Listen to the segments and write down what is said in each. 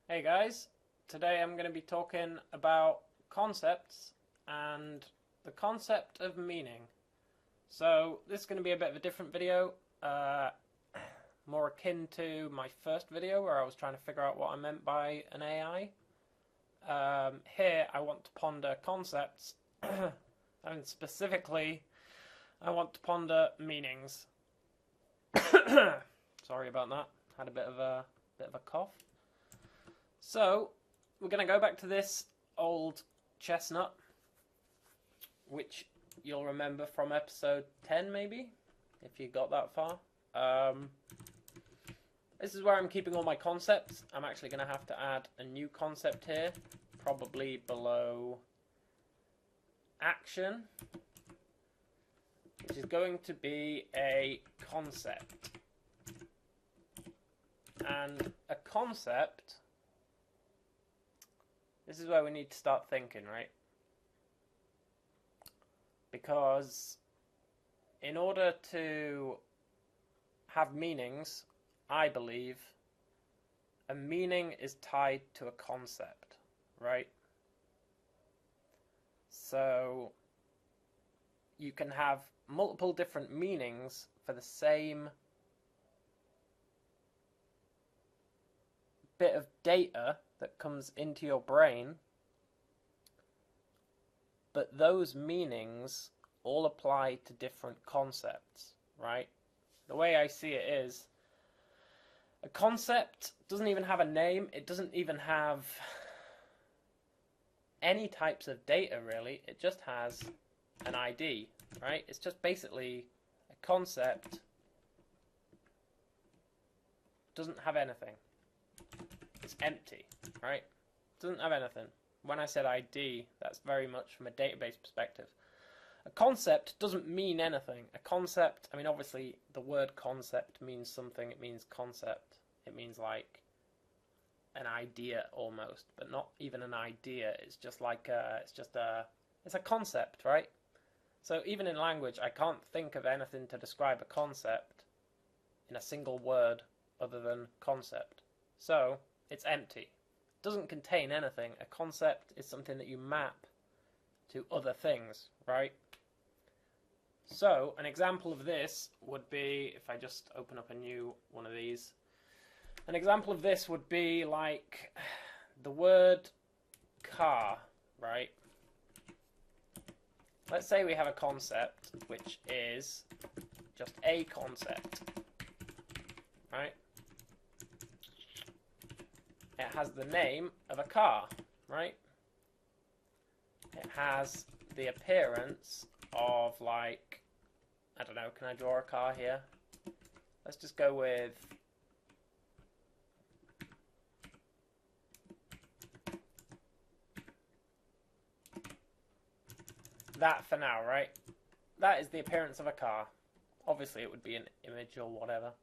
Hey guys, today I'm going to be talking about concepts and the concept of meaning. So this is going to be a bit of a different video, more akin to my first video where I was trying to figure out what I meant by an AI. Here I want to ponder concepts, and specifically I want to ponder meanings. Sorry about that, had a bit of a cough. So, we're going to go back to this old chestnut, which you'll remember from episode 10 maybe, if you got that far. This is where I'm keeping all my concepts. I'm actually going to have to add a new concept here, probably below action, which is going to be a concept. And a concept... This is where we need to start thinking, right? Because in order to have meanings, I believe, a meaning is tied to a concept, right? So you can have multiple different meanings for the same bit of data that comes into your brain, but those meanings all apply to different concepts, right? The way I see it is, a concept doesn't even have a name, it doesn't even have any types of data really, it just has an ID, right? It's just basically a concept, doesn't have anything. It's empty, right? Doesn't have anything. When I said ID, that's very much from a database perspective. A concept doesn't mean anything. A concept, I mean, obviously, the word concept means something. It means concept. It means like an idea almost, but not even an idea. It's just like it's a concept, right? So even in language, I can't think of anything to describe a concept in a single word other than concept. So it's empty. It doesn't contain anything. A concept is something that you map to other things, right? So an example of this would be, if I just open up a new one of these, an example of this would be like the word car, right? Let's say we have a concept which is just a concept, right? It has the name of a car, right? It has the appearance of, like, I don't know, can I draw a car here? Let's just go with that for now, right? That is the appearance of a car. Obviously it would be an image or whatever,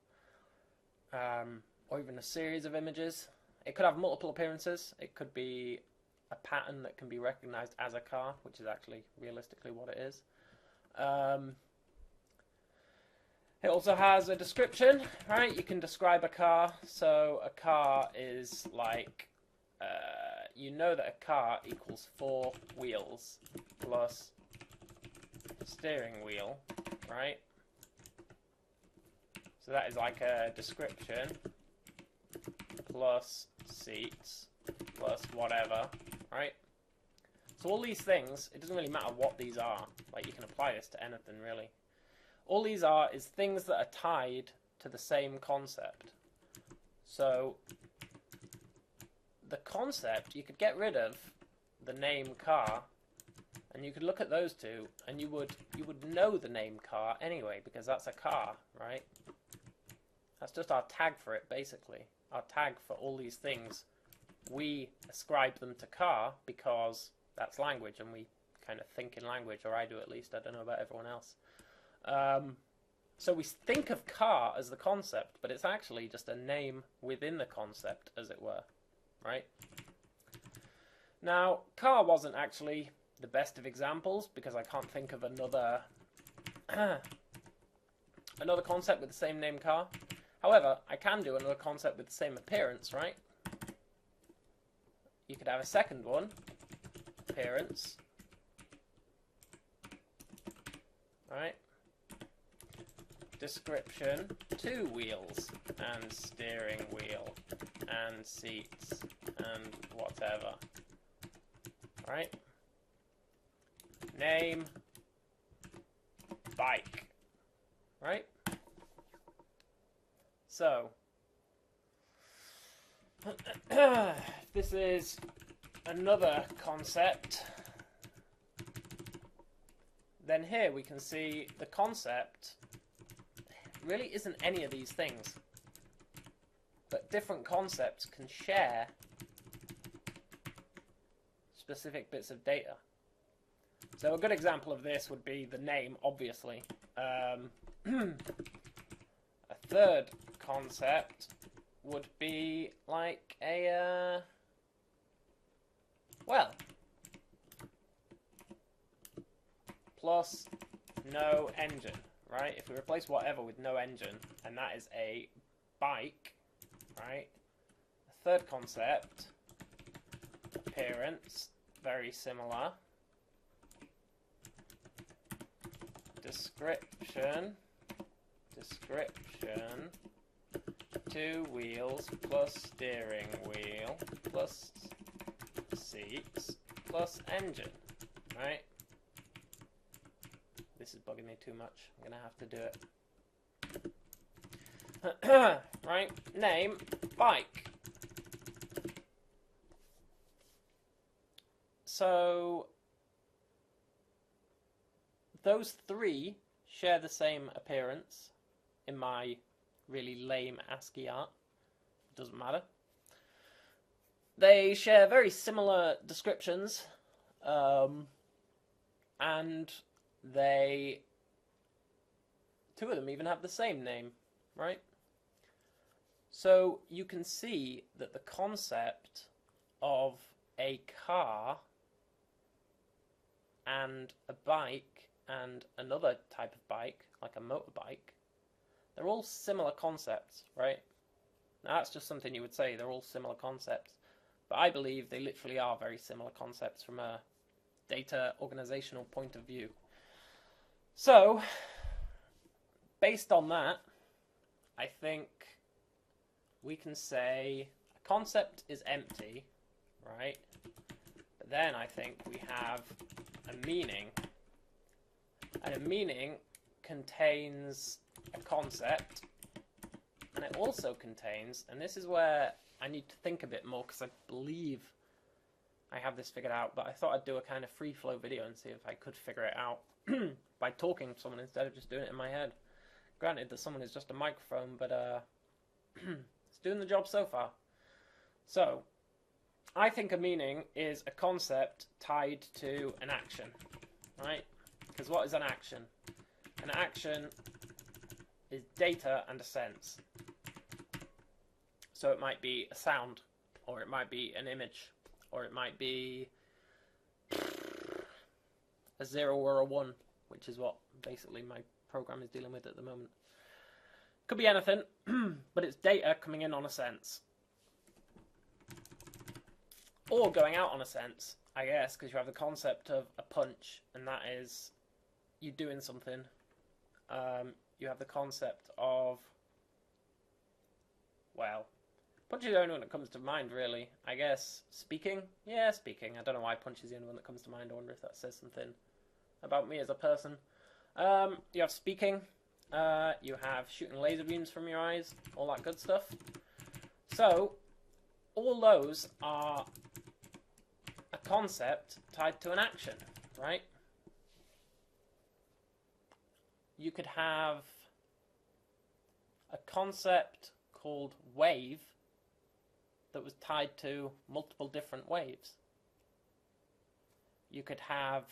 or even a series of images. It could have multiple appearances. It could be a pattern that can be recognized as a car, which is actually realistically what it is. It also has a description, right? You can describe a car. So a car is like, you know that a car equals 4 wheels plus steering wheel, right? So that is like a description plus seats plus whatever, right? So all these things, it doesn't really matter what these are. Like, you can apply this to anything really. All these are is things that are tied to the same concept. So the concept, you could get rid of the name car and you could look at those two and you would know the name car anyway, because that's a car, right? That's just our tag for it, basically. Our tag for all these things. We ascribe them to car because that's language and we kind of think in language, or I do at least. I don't know about everyone else. So we think of car as the concept, but it's actually just a name within the concept, as it were, right? Now, car wasn't actually the best of examples because I can't think of another another concept with the same name car. However, I can do another concept with the same appearance, right? you could have a second one, appearance, right? Description, 2 wheels, and steering wheel, and seats, and whatever, right? Name, bike, right? So, this is another concept. Then here we can see the concept really isn't any of these things, but different concepts can share specific bits of data. So a good example of this would be the name, obviously. A third concept would be like a, well, plus no engine, right? If we replace whatever with no engine, and that is a bike, right? A third concept, appearance, very similar. Description, 2 wheels plus steering wheel plus seats plus engine, right? This is bugging me too much. I'm going to have to do it. Right, name, bike. So those 3 share the same appearance in my really lame ASCII art. It doesn't matter. They share very similar descriptions, and 2 of them even have the same name, right? So you can see that the concept of a car and a bike and another type of bike, like a motorbike, they're all similar concepts, right? Now that's just something you would say, they're all similar concepts. But I believe they literally are very similar concepts from a data organizational point of view. So, based on that, I think we can say a concept is empty, right? But then I think we have a meaning. And a meaning contains a concept, and it also contains, and this is where I need to think a bit more because I believe I have this figured out, but I thought I'd do a kind of free flow video and see if I could figure it out by talking to someone instead of just doing it in my head. Granted that someone is just a microphone, but it's doing the job so far. So, I think a meaning is a concept tied to an action, right? Because what is an action? An action is data and a sense. So it might be a sound, or it might be an image, or it might be a 0 or a 1, which is what basically my program is dealing with at the moment. Could be anything, but it's data coming in on a sense. Or going out on a sense, I guess, because you have the concept of a punch, and that is you doing something. You have the concept of, well, punch is the only one that comes to mind, really. I guess speaking? Yeah, speaking. I don't know why punch is the only one that comes to mind. I wonder if that says something about me as a person. You have speaking. You have shooting laser beams from your eyes. All that good stuff. So, all those are a concept tied to an action, right? You could have a concept called wave that was tied to multiple different waves. You could have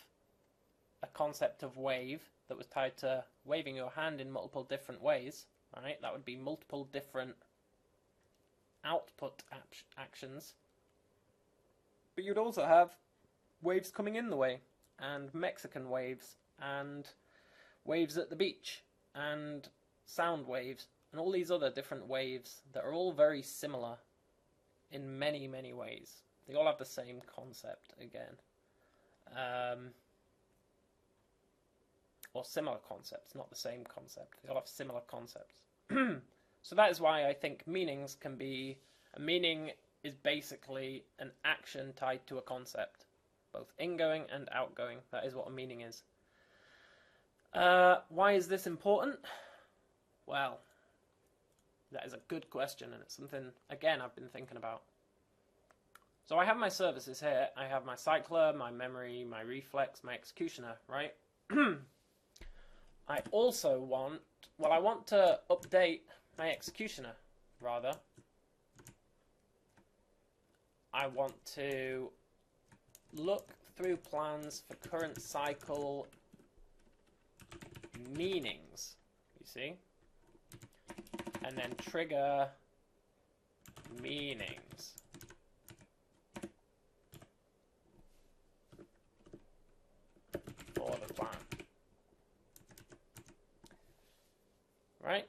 a concept of wave that was tied to waving your hand in multiple different ways, right? That would be multiple different output actions. But you'd also have waves coming in the way, and Mexican waves, and waves at the beach, and sound waves, and all these other different waves that are all very similar in many, many ways. They all have the same concept again. Or similar concepts, not the same concept. They all have similar concepts. So that is why I think meanings can be... A meaning is basically an action tied to a concept. Both ingoing and outgoing. That is what a meaning is. Why is this important? Well, that is a good question, and it's something, again, I've been thinking about. So I have my services here. I have my cycler, my memory, my reflex, my executioner, right? I also want... Well, I want to update my executioner, rather. I want to look through plans for current cycle meanings, you see? And then trigger meanings. For the plan. Right?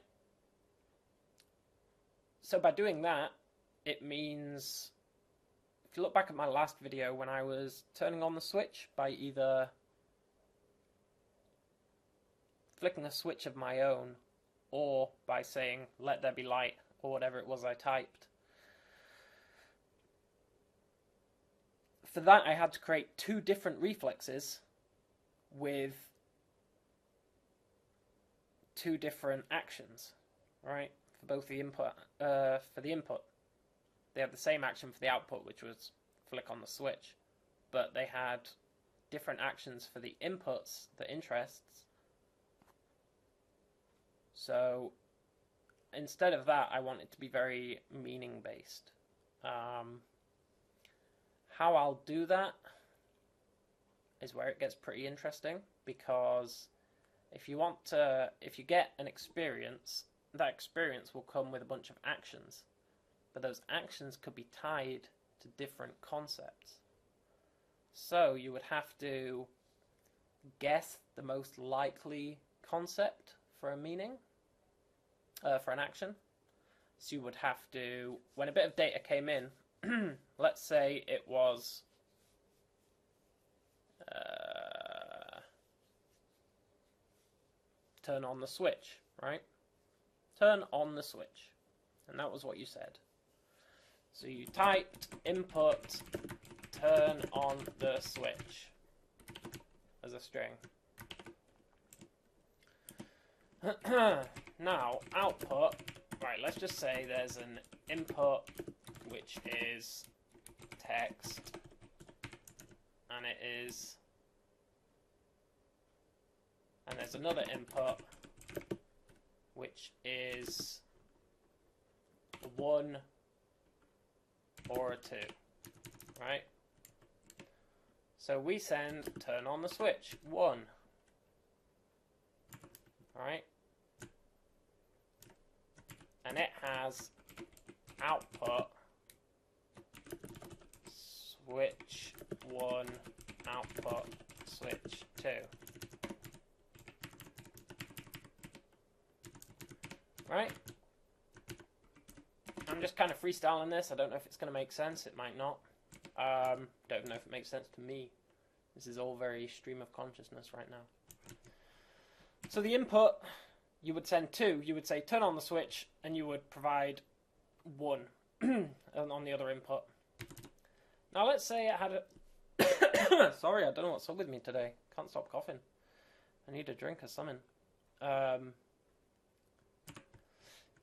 So by doing that, it means... If you look back at my last video when I was turning on the switch by either flicking a switch of my own or by saying let there be light or whatever it was I typed. For that I had to create two different reflexes with two different actions, right? For both the input, for the input. They had the same action for the output, which was flick on the switch, but they had different actions for the inputs, the interests. So instead of that, I want it to be very meaning-based. How I'll do that is where it gets pretty interesting, because if you get an experience, that experience will come with a bunch of actions. But those actions could be tied to different concepts. So you would have to guess the most likely concept for a meaning, for an action. So you would have to, when a bit of data came in, let's say it was turn on the switch, right? Turn on the switch. And that was what you said. So you typed input turn on the switch as a string. Now, output, right, let's just say there's an input which is text, and there's another input which is 1 or a 2, right? So we send turn on the switch 1, right? And it has output switch 1, output switch 2. Right? I'm just kind of freestyling this. I don't know if it's going to make sense. It might not. Don't know if it makes sense to me. This is all very stream of consciousness right now. So the input, you would send 2. You would say turn on the switch, and you would provide 1 on the other input. Now let's say it had a... Sorry, I don't know what's up with me today. Can't stop coughing. I need a drink or something.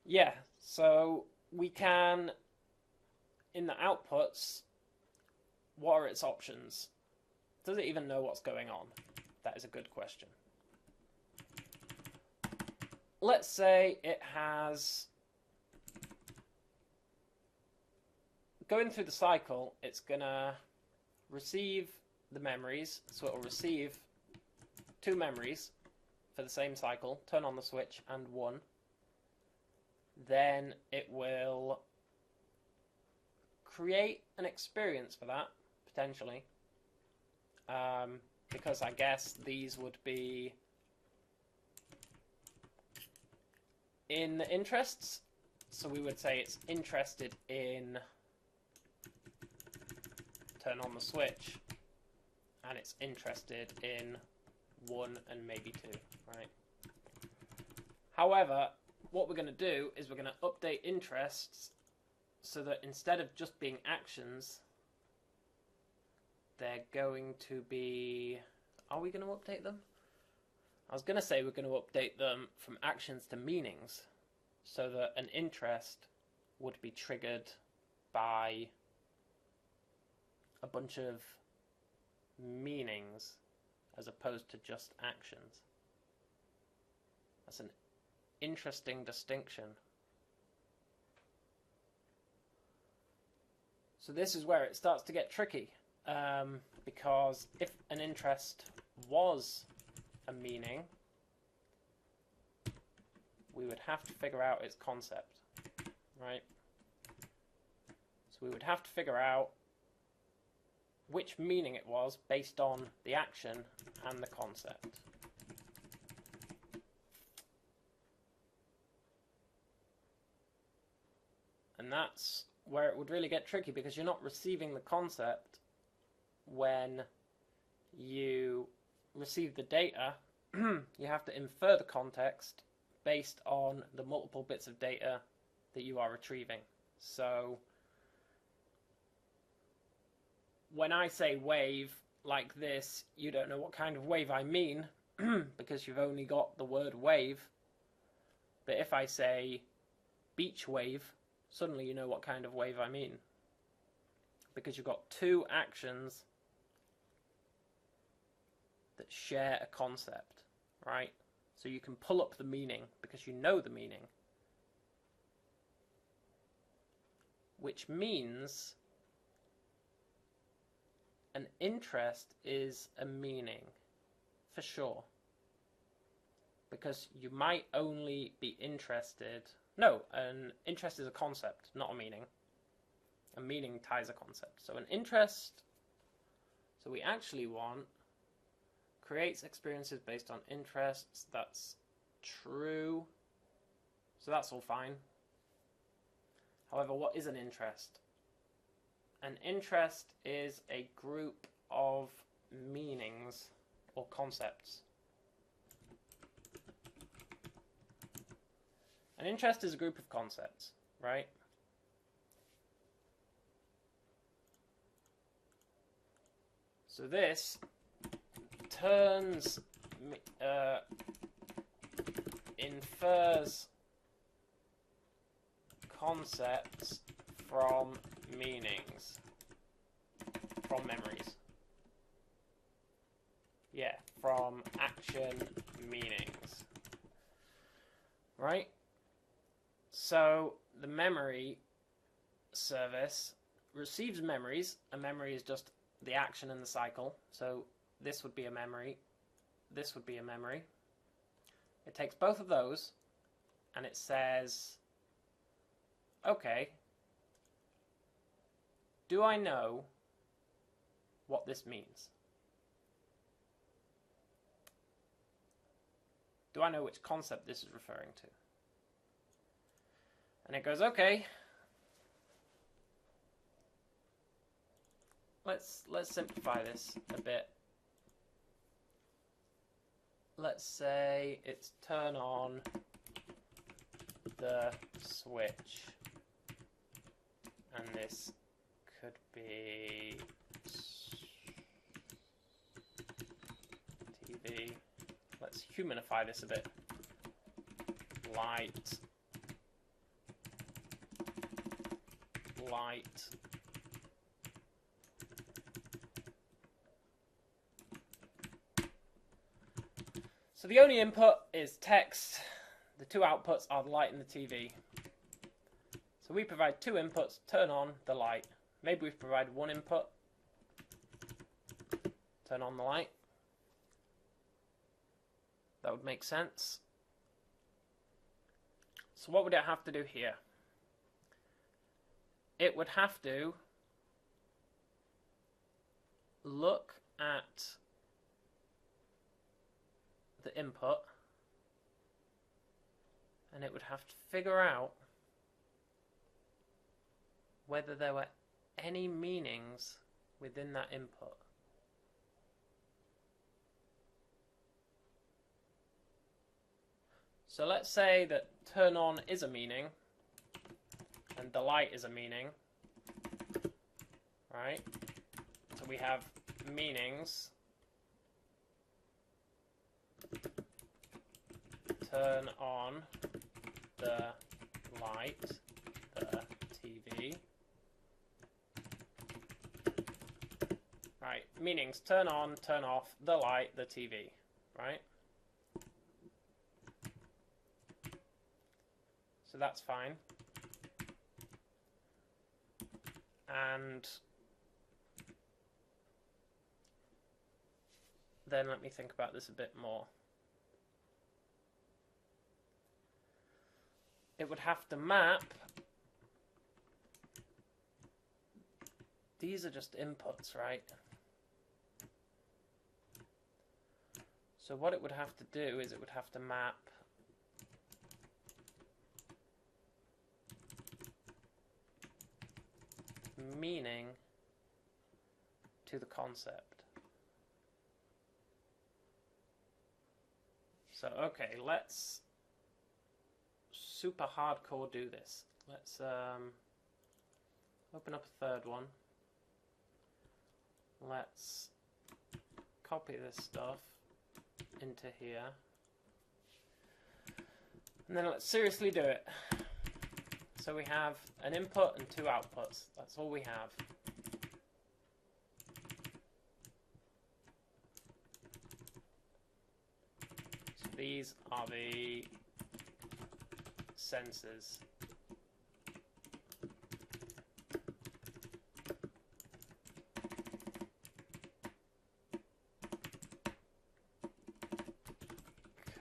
Yeah, so we can, in the outputs, what are its options? Does it even know what's going on? That is a good question. Let's say it has, going through the cycle, it's going to receive the memories, so it will receive 2 memories for the same cycle, turn on the switch, and 1. Then it will create an experience for that, potentially. Because I guess these would be in the interests. So we would say it's interested in turn on the switch, and it's interested in 1 and maybe 2, right? However, what we're going to do is we're going to update interests so that instead of just being actions, they're going to be... Are we going to update them? I was going to say we're going to update them from actions to meanings, so that an interest would be triggered by a bunch of meanings as opposed to just actions. That's an interesting distinction. So this is where it starts to get tricky, because if an interest was a meaning, we would have to figure out its concept, right? So we would have to figure out which meaning it was based on the action and the concept. And that's where it would really get tricky, because you're not receiving the concept when you receive the data. You have to infer the context based on the multiple bits of data that you are retrieving. So when I say wave like this, you don't know what kind of wave I mean because you've only got the word wave. But if I say beach wave, suddenly you know what kind of wave I mean, because you've got two actions that share a concept, right? So you can pull up the meaning because you know the meaning, which means an interest is a meaning for sure, because you might only be interested... No, an interest is a concept, not a meaning. A meaning ties a concept. So an interest, so we actually want, creates experiences based on interests. That's true. So that's all fine. However, what is an interest? An interest is a group of meanings or concepts. An interest is a group of concepts, right? So this infers concepts from meanings, from memories. Yeah, from action meanings, right? So the memory service receives memories. A memory is just the action in the cycle. So this would be a memory. This would be a memory. It takes both of those and it says, okay, do I know what this means? Do I know which concept this is referring to? And it goes, okay, let's simplify this a bit. Let's say it's turn on the switch, and this could be TV. Let's humanify this a bit. Light. So the only input is text. The two outputs are the light and the TV. So we provide two inputs, turn on the light. Maybe we provide one input, turn on the light. That would make sense. So what would it have to do here? It would have to look at the input, and it would have to figure out whether there were any meanings within that input. So let's say that turn on is a meaning and the light is a meaning, right? So we have meanings. Turn on the light, the TV. Right, meanings turn on, turn off, the light, the TV, right? So that's fine. And then let me think about this a bit more. It would have to map. These are just inputs, right? So what it would have to do is it would have to map meaning to the concept. So okay, let's super hardcore do this. Let's open up a third one. Let's copy this stuff into here. And then let's seriously do it. So we have an input and two outputs. That's all we have. So these are the sensors.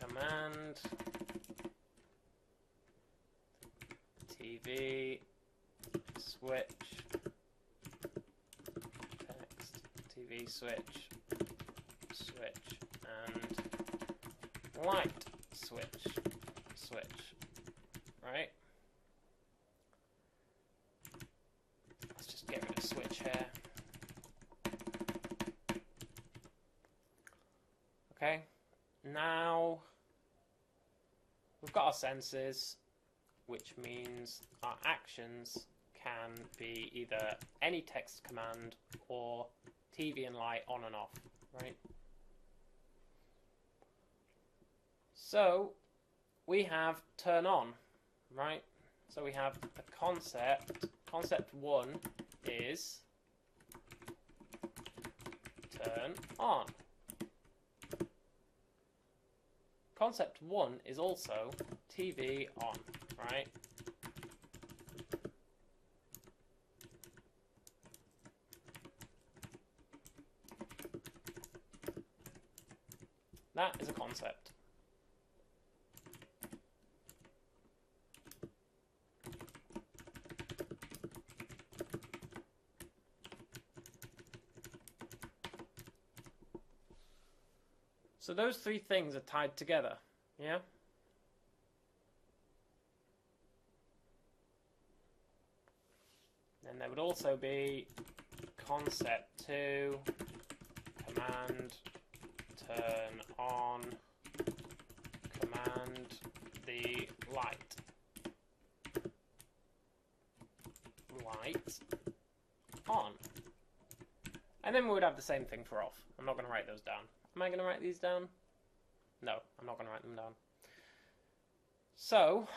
Command TV switch text TV switch and light switch right. Let's just get rid of switch here. Okay, now we've got our sensors, which means our actions can be either any text command or TV and light on and off, right? So we have turn on, right? So we have the concept. Concept 1 is turn on. Concept 1 is also TV on, right? That is a concept. So those three things are tied together, yeah? And there would also be concept 2, command turn on, command the light. Light on. And then we would have the same thing for off. I'm not going to write those down. Am I going to write these down? No, I'm not going to write them down. So,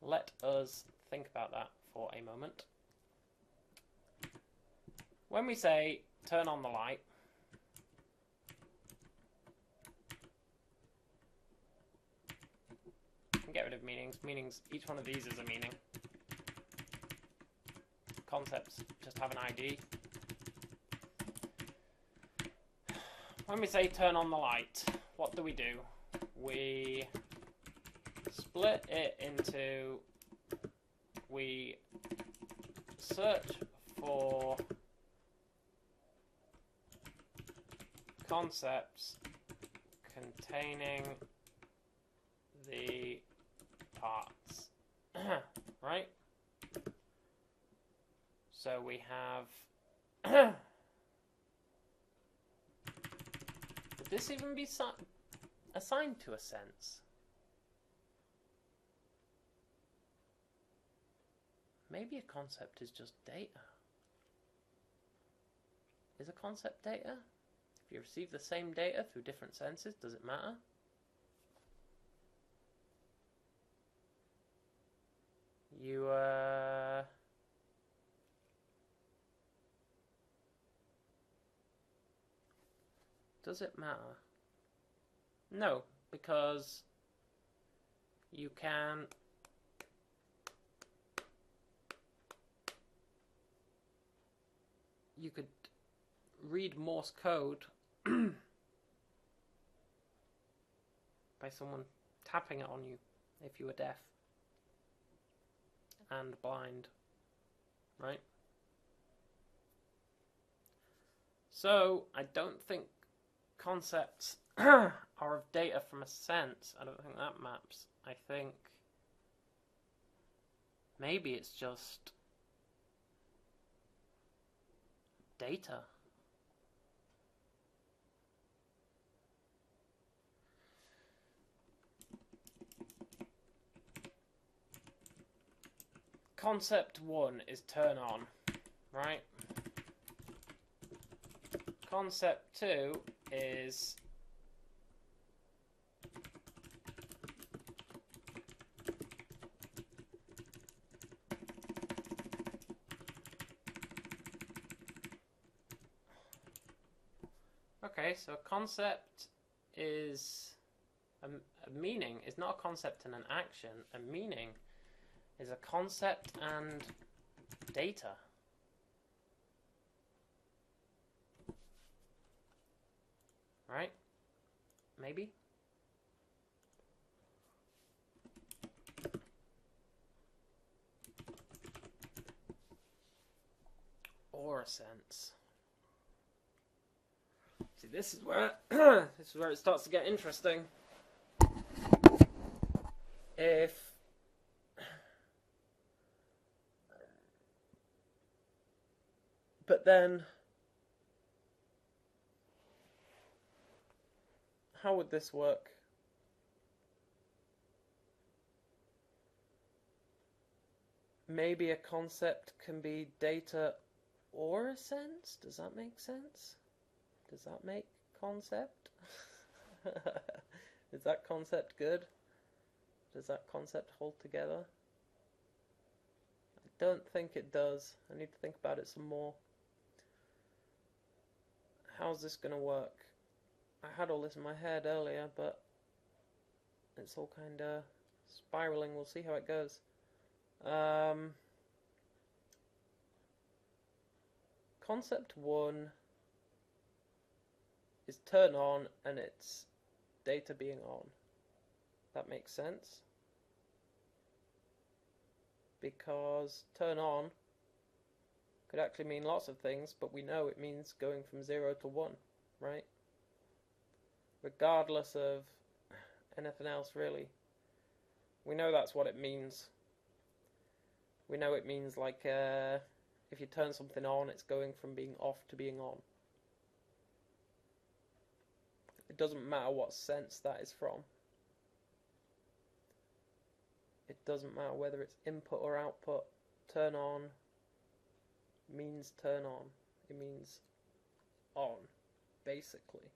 let us think about that for a moment. When we say turn on the light, get rid of meanings. Meanings, each one of these is a meaning. Concepts just have an ID. When we say turn on the light, what do? We split it into, we search for concepts containing the parts, right? So we have... Would this even be assigned to a sense? Maybe a concept is just data. Is a concept data? If you receive the same data through different senses, does it matter? Does it matter? No, because you can could read Morse code by someone tapping it on you if you were deaf and blind, right? So I don't think concepts are of data from a sense. I don't think that maps. I think maybe it's just data. Concept 1 is turn on, right? Concept 2 is okay, so a concept is a meaning is not a concept and an action. A meaning is a concept and data. Right? Maybe? Or a sense. See, this is where it starts to get interesting. But then, how would this work? Maybe a concept can be data or a sense? Does that make sense? Does that make concept? Is that concept good? Does that concept hold together? I don't think it does. I need to think about it some more. How's this going to work? I had all this in my head earlier, but it's all kind of spiraling. We'll see how it goes. Concept 1 is turn on, and it's data being on. That makes sense. Because turn on could actually mean lots of things, but we know it means going from 0 to 1, right? Regardless of anything else, really. We know that's what it means. We know it means, like, if you turn something on, it's going from being off to being on. It doesn't matter what sense that is from. It doesn't matter whether it's input or output. Turn on means turn on. It means on, basically.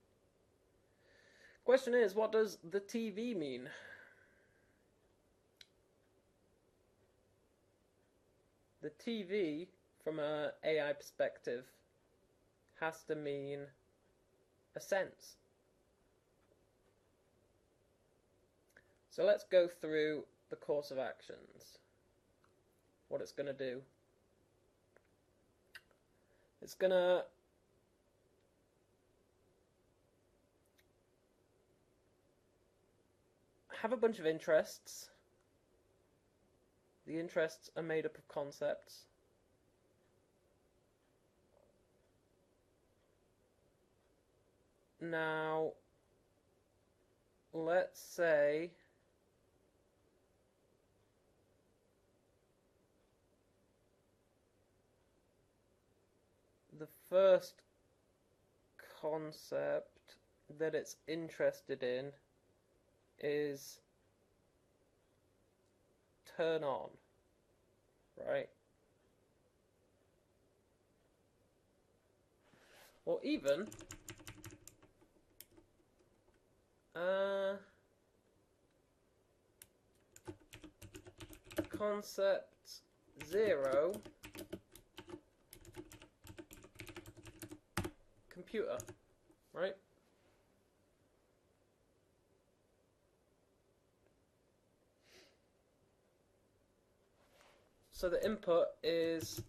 Question is, what does the TV mean? The TV, from an AI perspective, has to mean a sense. So let's go through the course of actions. What it's going to do. It's going to have a bunch of interests. The interests are made up of concepts. Now, let's say the first concept that it's interested in is turn on, right? Or even concept 0 computer, right? So the input is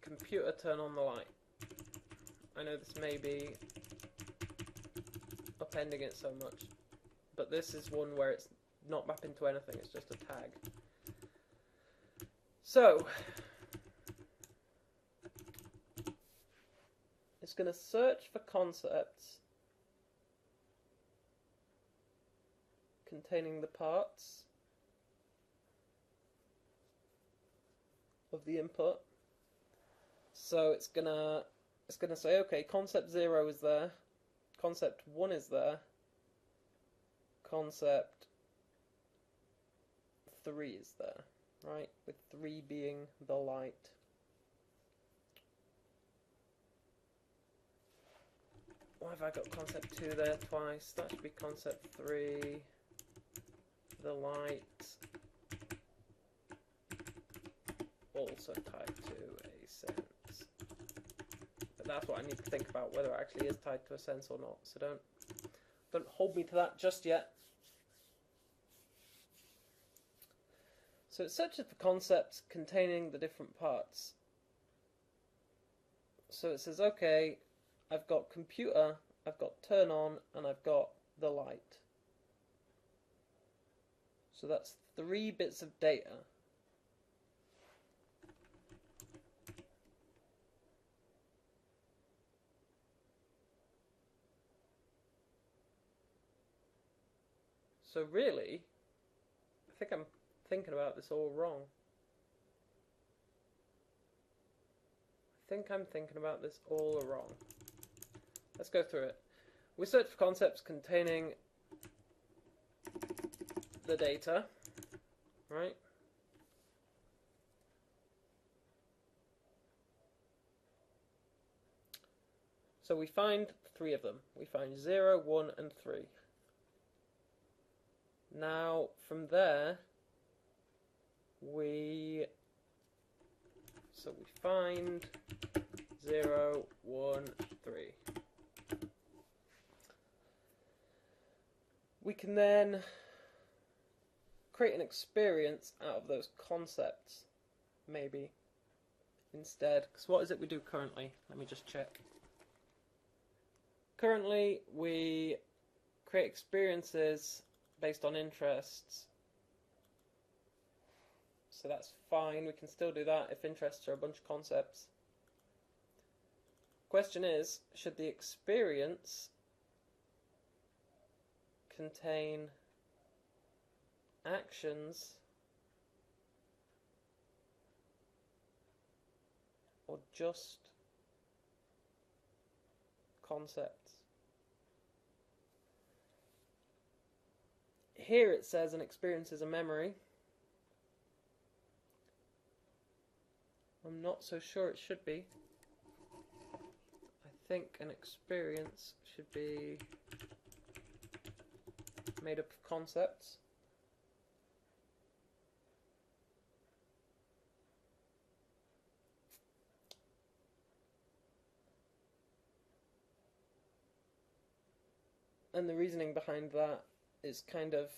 computer turn on the light. I know this may be upending it so much, but this is one where it's not mapping to anything, it's just a tag. So it's going to search for concepts containing the parts of the input. So it's gonna say, okay, concept 0 is there, concept 1 is there, concept 3 is there, right? With 3 being the light. Why have I got concept 2 there twice? That should be concept 3, the light, also tied to a sense. But that's what I need to think about, whether it actually is tied to a sense or not. So don't hold me to that just yet. So it searches for concepts containing the different parts. So it says, okay, I've got computer, I've got turn on, and I've got the light. So that's 3 bits of data. So really, I think I'm thinking about this all wrong. I think I'm thinking about this all wrong. Let's go through it. We search for concepts containing the data, right? So we find 3 of them. We find 0, 1, and 3. Now, from there, we find 0, 1, 3. We can then create an experience out of those concepts, maybe, instead. Because what is it we do currently? Let me just check. Currently, we create experiences based on interests. So that's fine, we can still do that if interests are a bunch of concepts. Question is, should the experience contain actions or just concepts? Here it says an experience is a memory. I'm not so sure it should be. I think an experience should be made up of concepts. And the reasoning behind that is kind of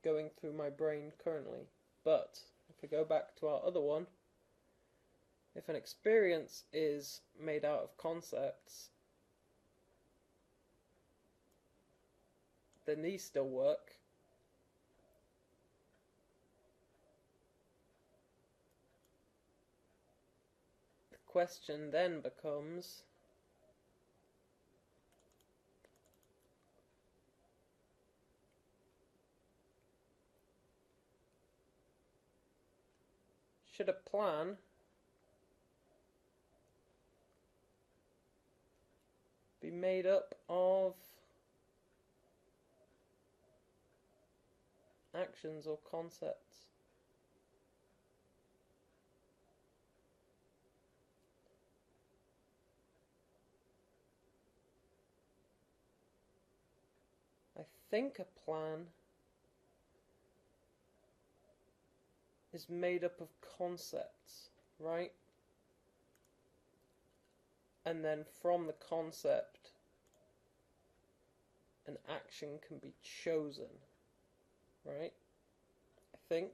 going through my brain currently. But if we go back to our other one, if an experience is made out of concepts, then these still work. The question then becomes, should a plan be made up of actions or concepts? I think a plan is made up of concepts, right? And then from the concept, an action can be chosen, right? I think,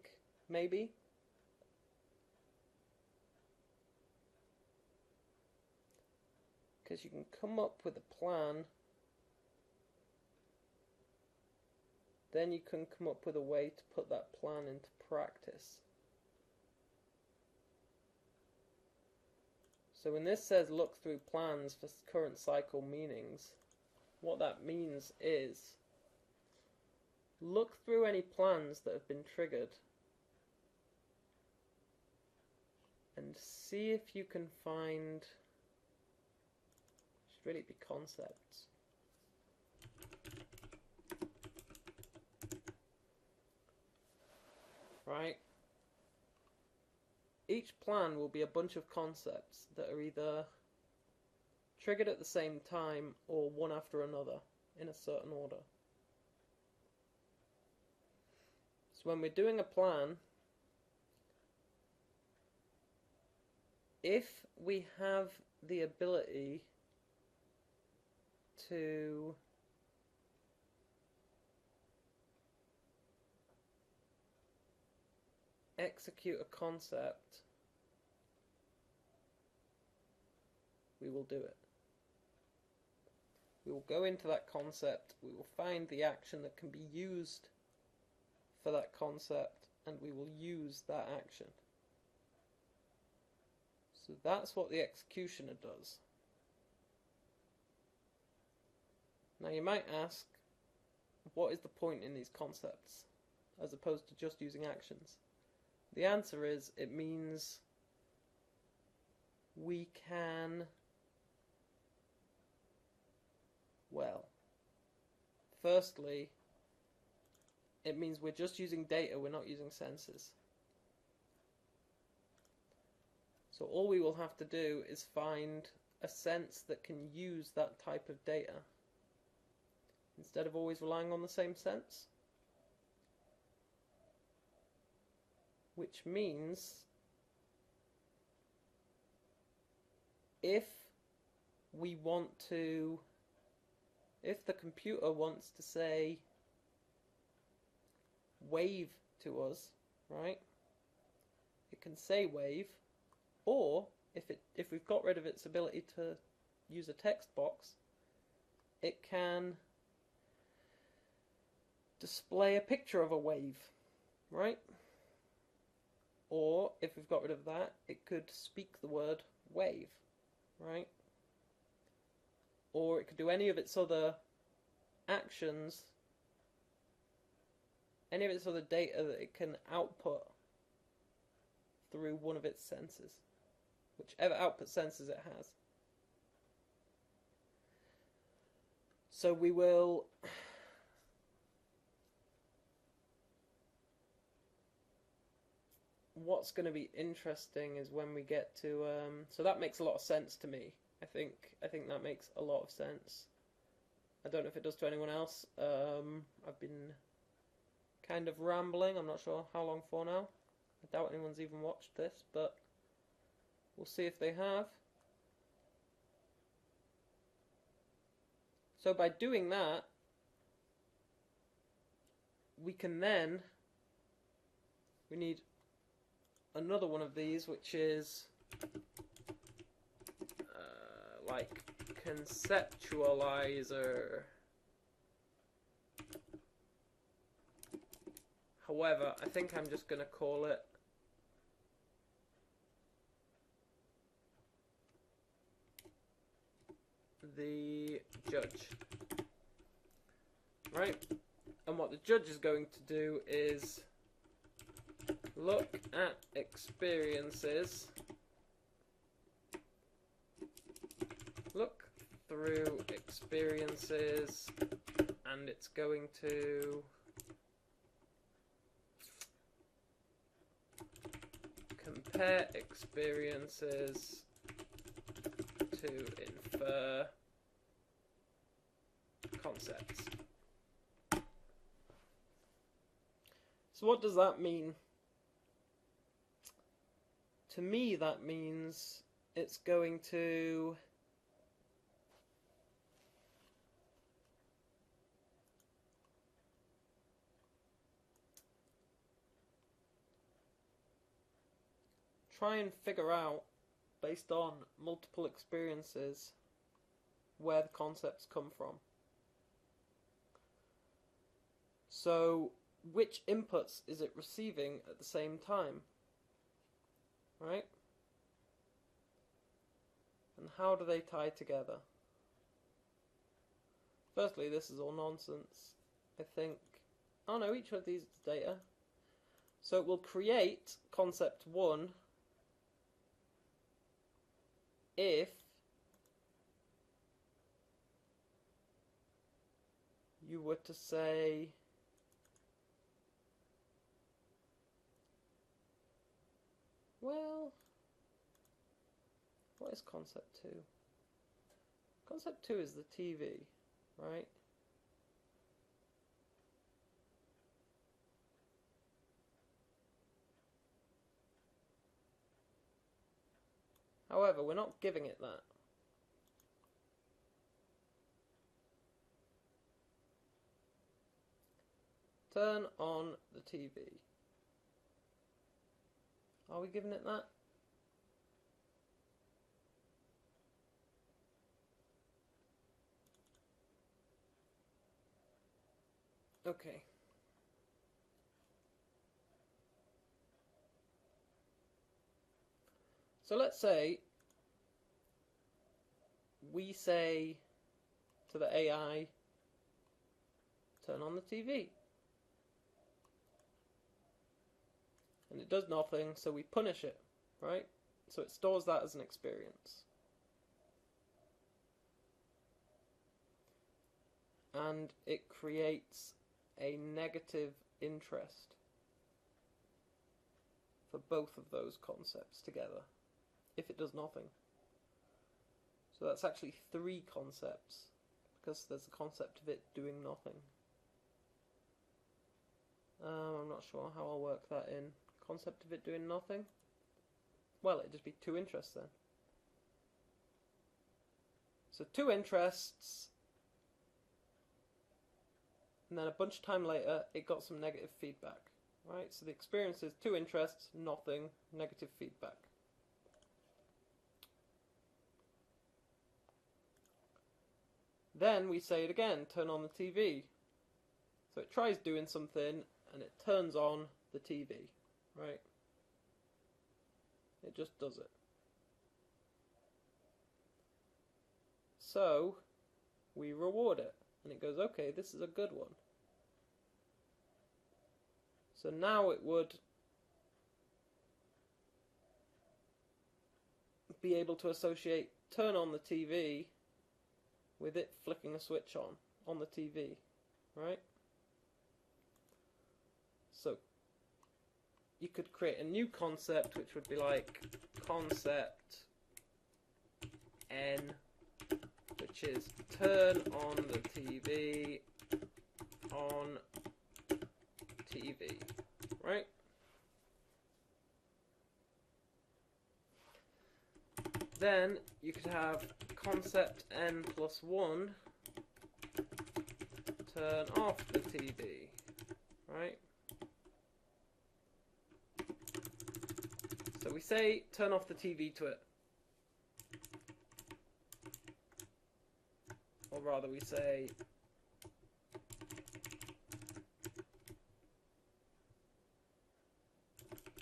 maybe. Because you can come up with a plan, then you can come up with a way to put that plan into practice. So when this says look through plans for current cycle meanings, what that means is look through any plans that have been triggered and see if you can find, should really be concepts. Right? Each plan will be a bunch of concepts that are either triggered at the same time or one after another in a certain order. So when we're doing a plan, if we have the ability to execute a concept, we will do it. We will go into that concept, we will find the action that can be used for that concept, and we will use that action. So that's what the executioner does. Now you might ask, what is the point in these concepts, as opposed to just using actions? The answer is, it means we can, well, firstly, it means we're just using data, we're not using senses. So all we will have to do is find a sense that can use that type of data, instead of always relying on the same sense. Which means if we want to, if the computer wants to say wave to us, right? It can say wave, or if we've got rid of its ability to use a text box, it can display a picture of a wave, right? Or, if we've got rid of that, it could speak the word wave, right? Or it could do any of its other actions, any of its other data that it can output through one of its senses, whichever output senses it has. So we will what's going to be interesting is when we get to so that makes a lot of sense to me. I think that makes a lot of sense. I don't know if it does to anyone else. I've been kind of rambling. I'm not sure how long for now. I doubt anyone's even watched this, but we'll see if they have. So by doing that, we can then, we need another one of these, which is like conceptualizer. However, I think I'm just going to call it the judge. Right? And what the judge is going to do is look at experiences, look through experiences, and it's going to compare experiences to infer concepts. So what does that mean? To me, that means it's going to try and figure out, based on multiple experiences, where the concepts come from. So, which inputs is it receiving at the same time? Right? And how do they tie together? Firstly, this is all nonsense. I think, oh no, each of these is data. So it will create concept 1 if you were to say well, what is concept 2? Concept 2 is the TV, right? However, we're not giving it that. Turn on the TV. Are we giving it that? Okay. So let's say we say to the AI, turn on the TV. And it does nothing, so we punish it, right? So it stores that as an experience. And it creates a negative interest for both of those concepts together, if it does nothing. So that's actually 3 concepts, because there's a concept of it doing nothing. I'm not sure how I'll work that in. Concept of it doing nothing? Well, it'd just be 2 interests then. So 2 interests, and then a bunch of time later, it got some negative feedback, right? So the experience is 2 interests, nothing, negative feedback. Then we say it again, turn on the TV. So it tries doing something, and it turns on the TV, right? It just does it. So we reward it, and it goes, okay, this is a good one. So now it would be able to associate turn on the TV with it flicking a switch on the TV, right? So you could create a new concept which would be like concept N, which is turn on the TV on TV, right? Then you could have concept N plus 1 turn off the TV, right? So we say turn off the TV to it. Or rather we say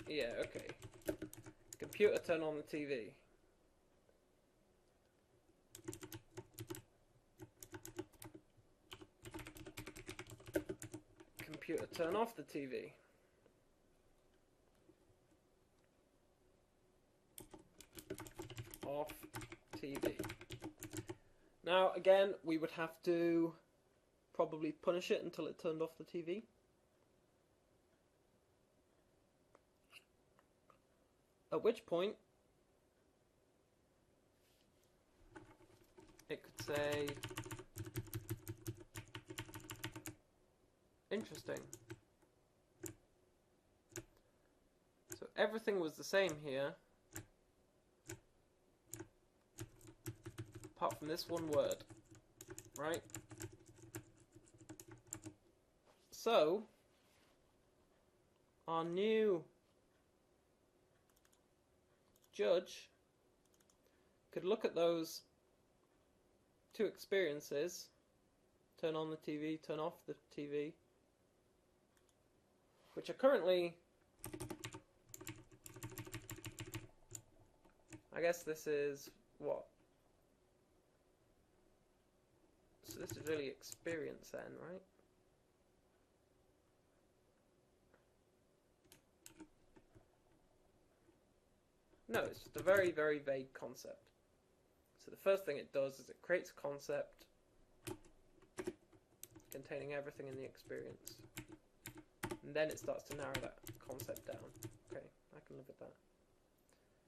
yeah, okay. Computer, turn on the TV. Computer, turn off the TV. off TV. Now, again, we would have to probably punish it until it turned off the TV. At which point, it could say, interesting. So everything was the same here, apart from this one word, right? So, our new judge could look at those two experiences, turn on the TV, turn off the TV, which are currently, I guess this is what? So this is really experience then, right? No, it's just a very, very vague concept. So the first thing it does is it creates a concept containing everything in the experience. And then it starts to narrow that concept down. Okay, I can live with that.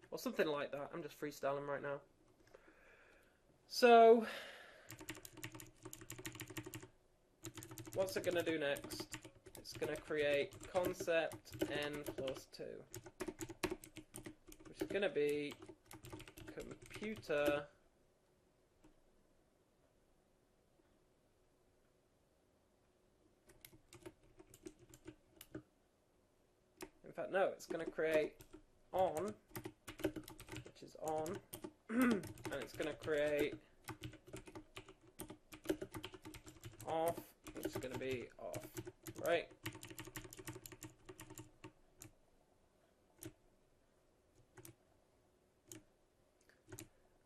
Or something like that. I'm just freestyling right now. So, what's it going to do next? It's going to create concept n plus 2. Which is going to be computer in fact no, it's going to create on, which is on, and it's going to create off, which is going to be off, right?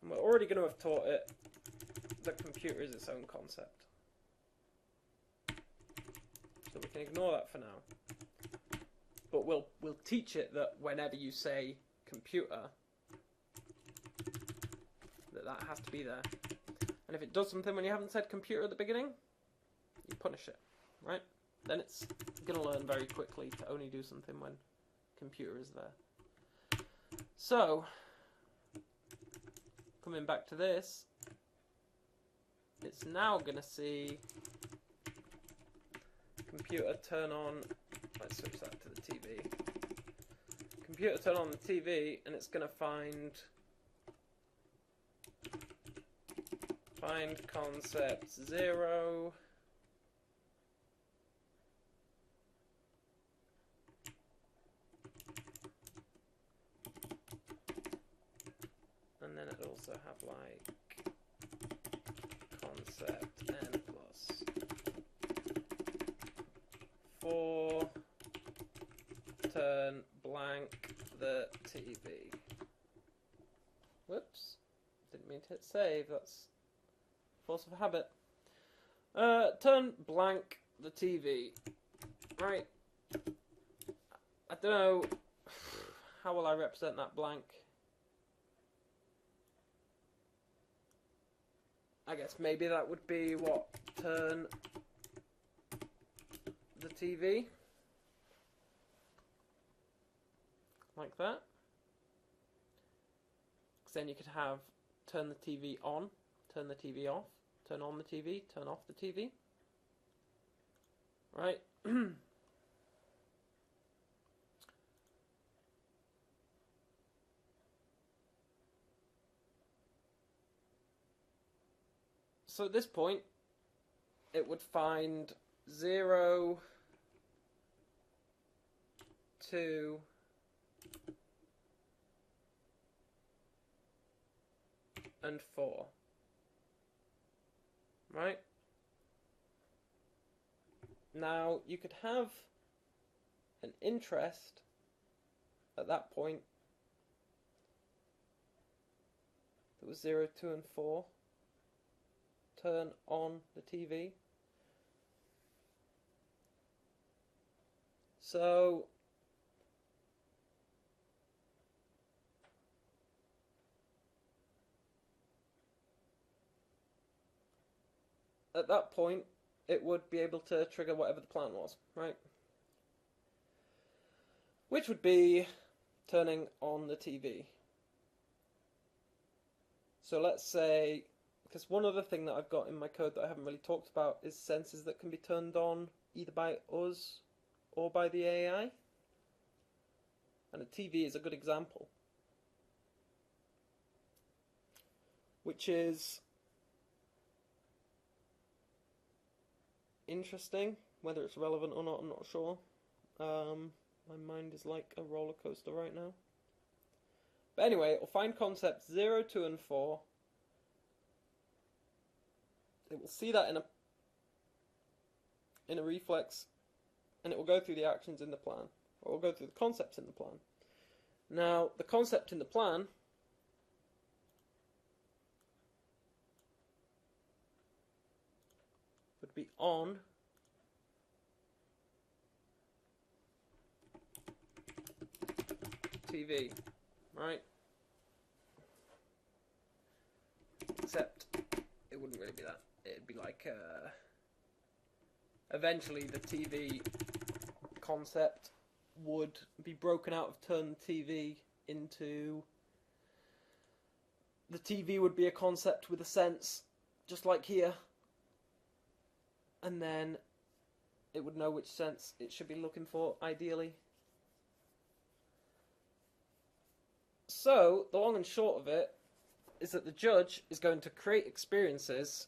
And we're already going to have taught it that computer is its own concept. So we can ignore that for now. But we'll teach it that whenever you say computer, that has to be there. And if it does something when you haven't said computer at the beginning, you punish it, right? Then it's going to learn very quickly to only do something when computer is there. So, coming back to this, it's now going to see computer turn on, let's switch that to the TV. Computer turn on the TV, and it's going to find concept 0, and then it'll also have like concept n plus 4, turn blank the TV. Whoops, didn't mean to hit save, that's force of habit. Turn blank the TV. Right. I don't know, how will I represent that blank? I guess maybe that would be what? Turn the TV. Like that. Because then you could have turn the TV on, turn the TV off, turn on the TV, turn off the TV. Right? So at this point, it would find 0, 2, and 4. Right? Now, you could have an interest at that point that was 0, 2, and 4. Turn on the TV. So, at that point, it would be able to trigger whatever the plan was, right? Which would be turning on the TV. So let's say, because one other thing that I've got in my code that I haven't really talked about is sensors that can be turned on either by us or by the AI. And a TV is a good example. Which is interesting. Whether it's relevant or not, I'm not sure. My mind is like a roller coaster right now. But anyway, it'll find concepts 0, 2, and 4. It will see that in a reflex, and it will go through the actions in the plan, or it will go through the concepts in the plan. Now, the concept in the plan would be on TV, right? Except it wouldn't really be that. It'd be like eventually the TV concept would be broken out of turn TV into the TV would be a concept with a sense, just like here, and then it would know which sense it should be looking for, ideally. So, the long and short of it is that the judge is going to create experiences,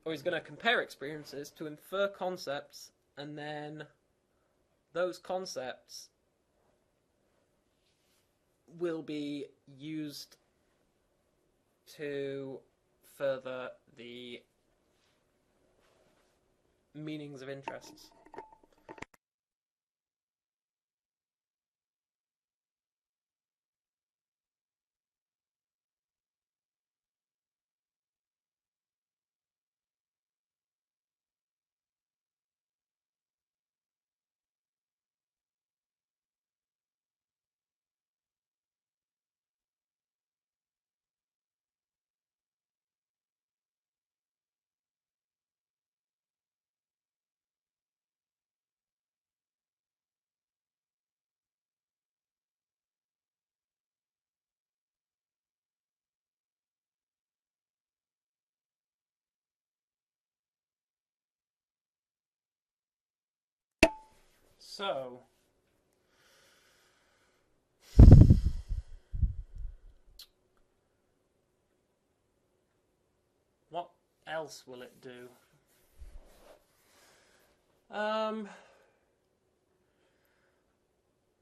or he's going to compare experiences to infer concepts, and then those concepts will be used to further the meanings of interests. So, what else will it do?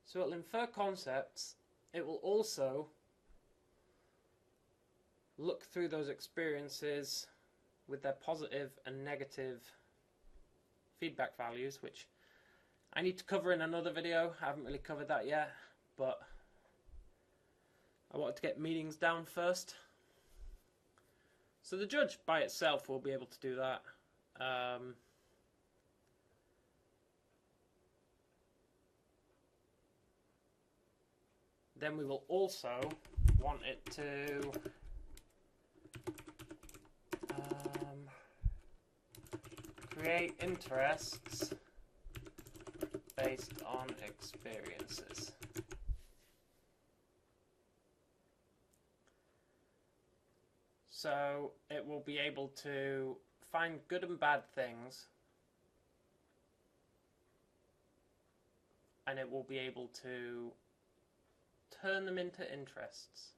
So it'll infer concepts. It will also look through those experiences with their positive and negative feedback values, which I need to cover in another video. I haven't really covered that yet, but I wanted to get meanings down first. So the judge by itself will be able to do that. Then we will also want it to create interests based on experiences. So it will be able to find good and bad things, and it will be able to turn them into interests.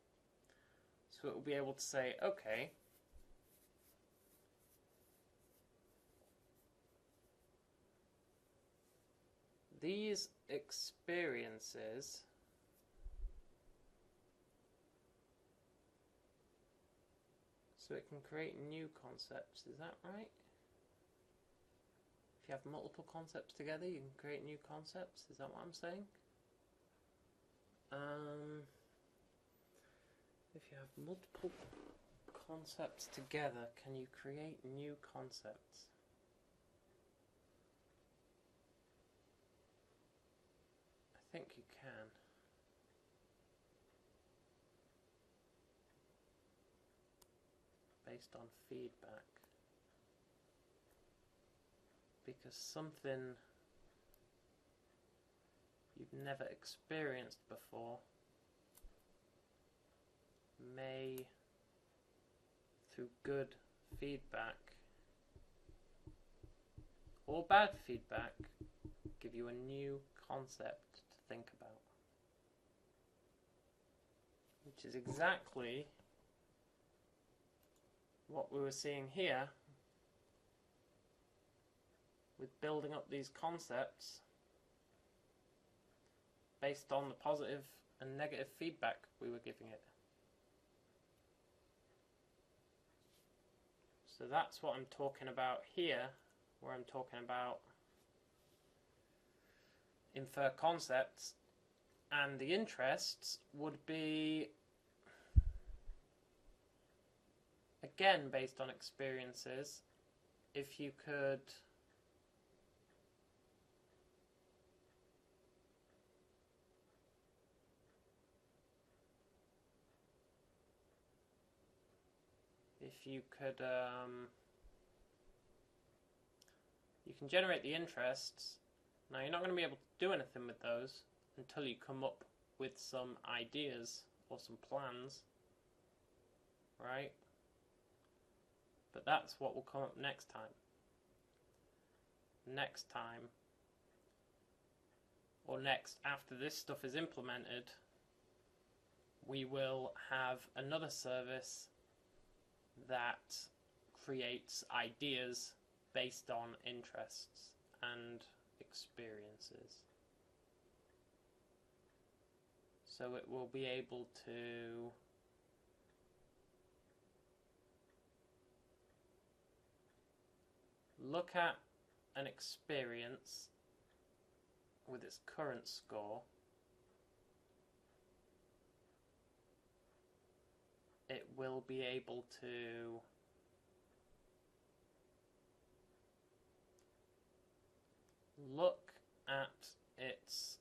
So it will be able to say, okay, these experiences so it can create new concepts, is that right? If you have multiple concepts together, you can create new concepts, is that what I'm saying? If you have multiple concepts together, can you create new concepts? I think you can. Based on feedback. because something you've never experienced before may, through good feedback or bad feedback, give you a new concept to think about. Which is exactly what we were seeing here with building up these concepts based on the positive and negative feedback we were giving it. So that's what I'm talking about here, where I'm talking about infer concepts, and the interests would be, again, based on experiences. If you could you can generate the interests. Now you're not going to be able to do anything with those until you come up with some ideas or some plans, right? But that's what will come up next time. Next time, or next after this stuff is implemented, we will have another service that creates ideas based on interests and experiences. So it will be able to look at an experience with its current score. It will be able to look at its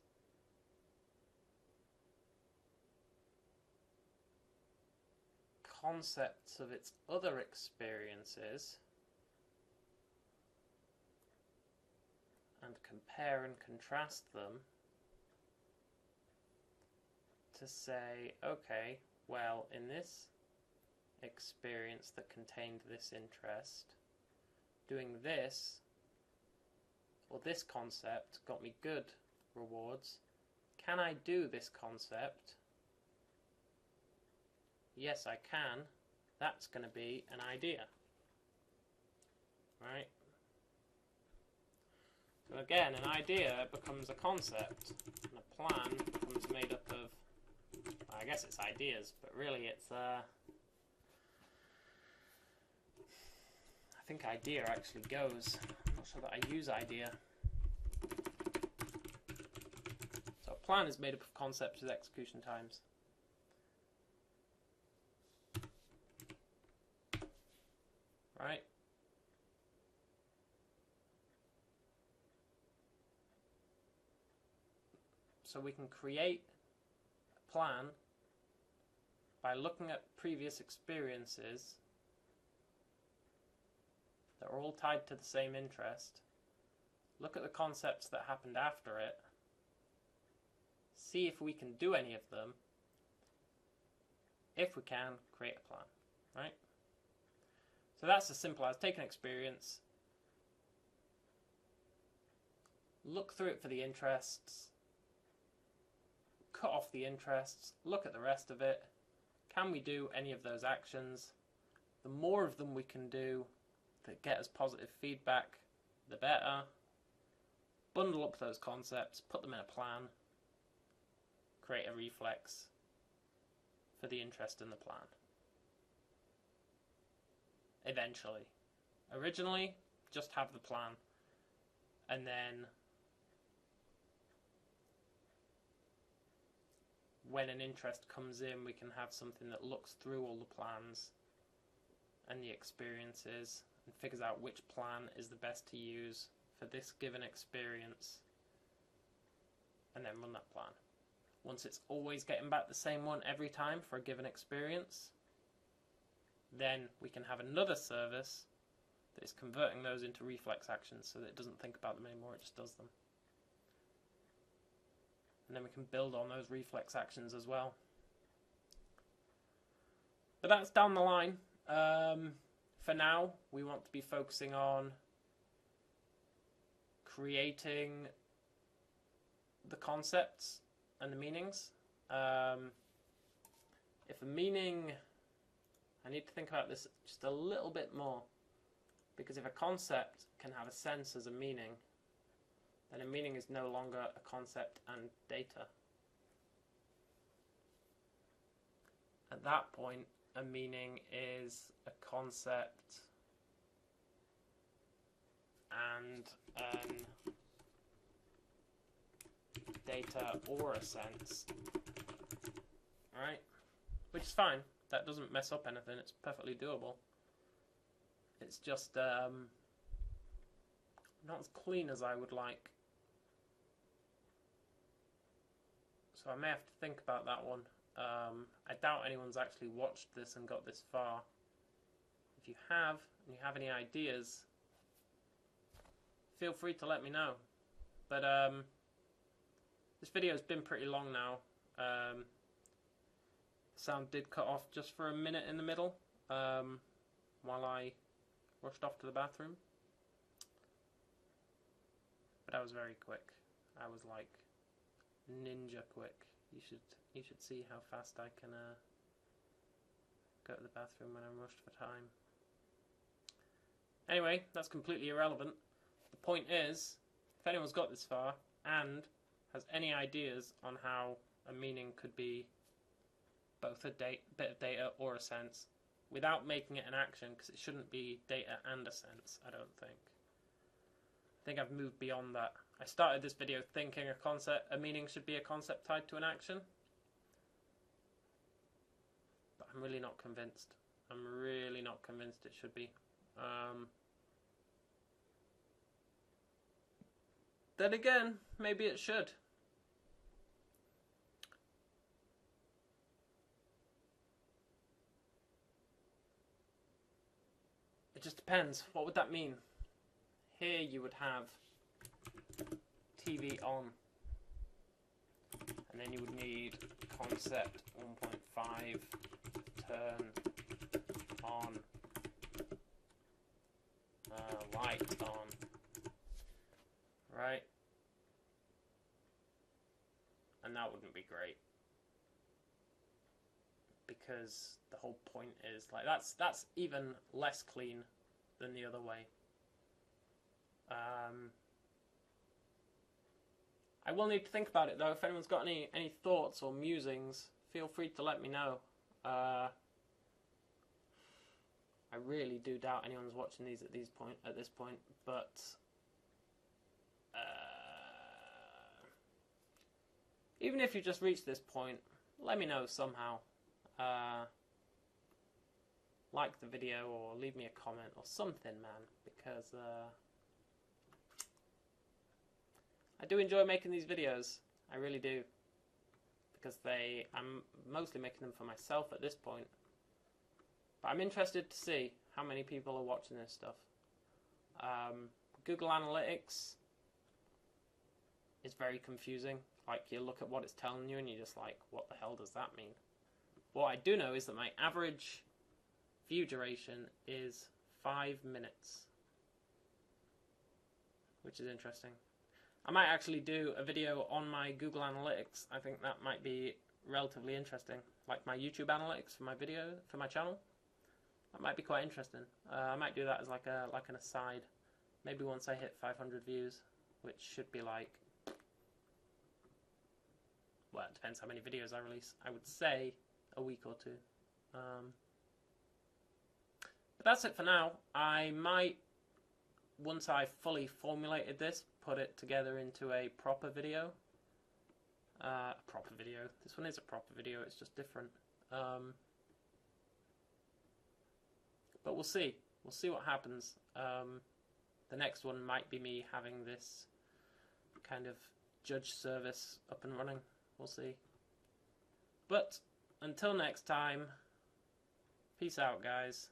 concepts of its other experiences and compare and contrast them to say, okay, well, in this experience that contained this interest, doing this or this concept got me good rewards. Can I do this concept? Yes, I can. That's going to be an idea, right? So again, an idea becomes a concept, and a plan becomes made up of, I guess it's ideas, but really it's I think idea actually goes. I'm not sure that I use idea. So a plan is made up of concepts with execution times. Right? So we can create a plan by looking at previous experiences that are all tied to the same interest, look at the concepts that happened after it, see if we can do any of them. If we can, create a plan, right? So that's as simple as take an experience, look through it for the interests, cut off the interests, look at the rest of it. Can we do any of those actions? The more of them we can do that get us positive feedback, the better. Bundle up those concepts, put them in a plan, create a reflex for the interest in the plan. Eventually. Originally, just have the plan, and then when an interest comes in, we can have something that looks through all the plans and the experiences and figures out which plan is the best to use for this given experience, and then run that plan. Once it's always getting back the same one every time for a given experience, then we can have another service that it's converting those into reflex actions so that it doesn't think about them anymore, it just does them. And then we can build on those reflex actions as well. But that's down the line. For now, we want to be focusing on creating the concepts and the meanings. If a meaning, I need to think about this just a little bit more, because if a concept can have a sense as a meaning, then a meaning is no longer a concept and data. At that point, a meaning is a concept and data or a sense. Alright? Which is fine. That doesn't mess up anything. It's perfectly doable. It's just not as clean as I would like. So I may have to think about that one. I doubt anyone's actually watched this and got this far. If you have, and you have any ideas, feel free to let me know. But this video's been pretty long now. Sound did cut off just for a minute in the middle while I rushed off to the bathroom. But I was very quick. I was like ninja quick. You should see how fast I can go to the bathroom when I'm rushed for time. Anyway, that's completely irrelevant. The point is, if anyone's got this far and has any ideas on how a meaning could be both a bit of data or a sense, without making it an action, because it shouldn't be data and a sense, I don't think. I think I've moved beyond that. I started this video thinking a meaning should be a concept tied to an action. But I'm really not convinced. I'm really not convinced it should be. Then again, maybe it should. It just depends. What would that mean? Here you would have TV on, and then you would need concept 1.5 turn on, light on, right? And that wouldn't be great, because the whole point is like that's even less clean than the other way. I will need to think about it though. If anyone's got any thoughts or musings, feel free to let me know. I really do doubt anyone's watching these at this point, but even if you just reached this point, let me know somehow. Like the video or leave me a comment or something, man, because I do enjoy making these videos. I really do, because I'm mostly making them for myself at this point. But I'm interested to see how many people are watching this stuff. Google Analytics is very confusing. Like, you look at what it's telling you and you're just like, what the hell does that mean? What I do know is that my average view duration is 5 minutes, which is interesting. I might actually do a video on my Google Analytics. I think that might be relatively interesting. Like my YouTube Analytics for my channel. That might be quite interesting. I might do that as like an aside. Maybe once I hit 500 views, which should be like, well, it depends how many videos I release. I would say a week or two. But that's it for now. I might, once I've fully formulated this, put it together into a proper video. This one is a proper video, it's just different. But we'll see. We'll see what happens. The next one might be me having this kind of judge service up and running. We'll see. But until next time, peace out, guys.